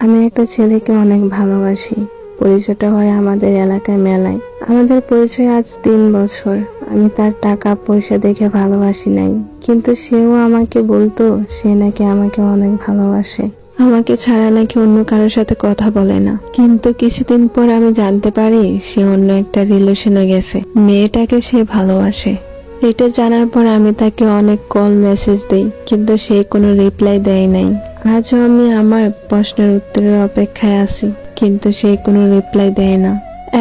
আমি একটা ছেলেকে অনেক ভালোবাসি। পরিচয়টা হয় আমাদের এলাকায় মেলায়। আমাদের পরিচয় আজ 3 বছর। আমি তার টাকা পয়সা দেখে ভালোবাসি নাই, কিন্তু সেও আমাকে বলতো সে নাকি আমাকে অনেক ভালোবাসে। আমাকে ছাড়া নাকি অন্য কারোর সাথে কথা বলে না। কিন্তু কিছুদিন পর আমি জানতে পারি সে অন্য একটা রিলেশনে গেছে, মেয়েটাকে সে ভালোবাসে। এটা জানার পর আমি তাকে অনেক কল মেসেজ দেই, কিন্তু সে কোনো রিপ্লাই দেয় নাই। আজও আমি আমার প্রশ্নের উত্তরের অপেক্ষায় আছি, কিন্তু সে কোনো রিপ্লাই দেয় না।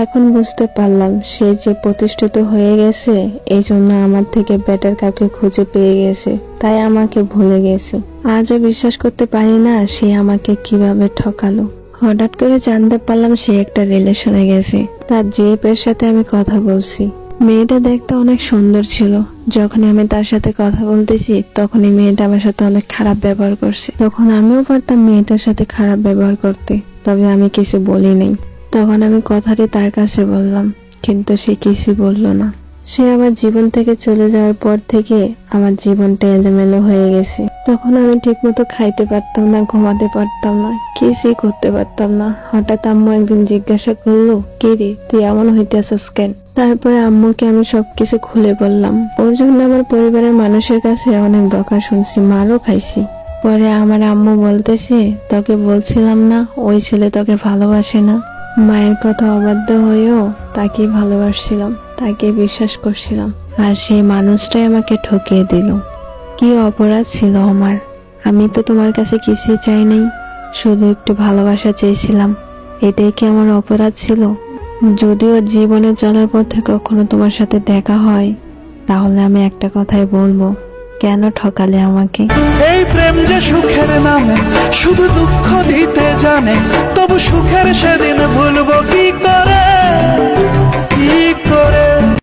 এখন বুঝতে পারলাম সে যে প্রতিষ্ঠিত হয়ে গেছে, এই জন্য আমার থেকে বেটার কাউকে খুঁজে পেয়ে গেছে, তাই আমাকে ভুলে গেছে। আজও বিশ্বাস করতে পারি না সে আমাকে কিভাবে ঠকালো। হঠাৎ করে জানতে পারলাম সে একটা রিলেশনে গেছে। তার জিএপের সাথে আমি কথা বলছি। মেয়েটা দেখতে অনেক সুন্দর ছিল। যখন আমি তার সাথে কথা বলতেছি তখনই মেয়েটা আমার সাথে অনেক খারাপ ব্যবহার করছে। তখন আমিও পারতাম মেয়েটার সাথে খারাপ ব্যবহার করতে, তবে আমি কিছু বলি নাই। তখন আমি কথাটি তার কাছে বললাম, কিন্তু সে কিছু বলল না। সে আমার জীবন থেকে চলে যাওয়ার পর থেকে আমার জীবনটা এলোমেলো হয়ে গেছে। তখন আমি ঠিক মতো খাইতে পারতাম না, ঘুমাতে পারতাম না, কিছুই করতে পারতাম না। হঠাৎ আম্মু একদিন জিজ্ঞাসা করলো, কে রে তুই এমন হইতেছস কেন? তারপরে আম্মুকে আমি সবকিছু খুলে বললাম। ওর জন্য আমার পরিবারের মানুষের কাছে অনেক বকা শুনছি, মারও খাইছি। পরে আমার আম্মু বলতেছে, তোকে বলছিলাম না ওই ছেলে তোকে ভালোবাসে না। মায়ের কথা অবাধ্য হয়েও তাকে ভালোবাসছিলাম, তাকে বিশ্বাস করছিলাম, আর সেই মানুষটাই আমাকে ঠকিয়ে দিল। কি অপরাধ ছিল আমার? আমি তো তোমার কাছে কিছুই চাই নাই, শুধু একটু ভালোবাসা চেয়েছিলাম। এটাই কি আমার অপরাধ ছিল? যদিও জীবনে চলার পথে কখনো তোমার সাথে দেখা হয়, তাহলে আমি একটা কথাই বলবো, কেন ঠকালে আমাকে? এই প্রেম যে সুখের নামে শুধু দুঃখ দিতে জানে, তবু সুখের সেদিন ভুল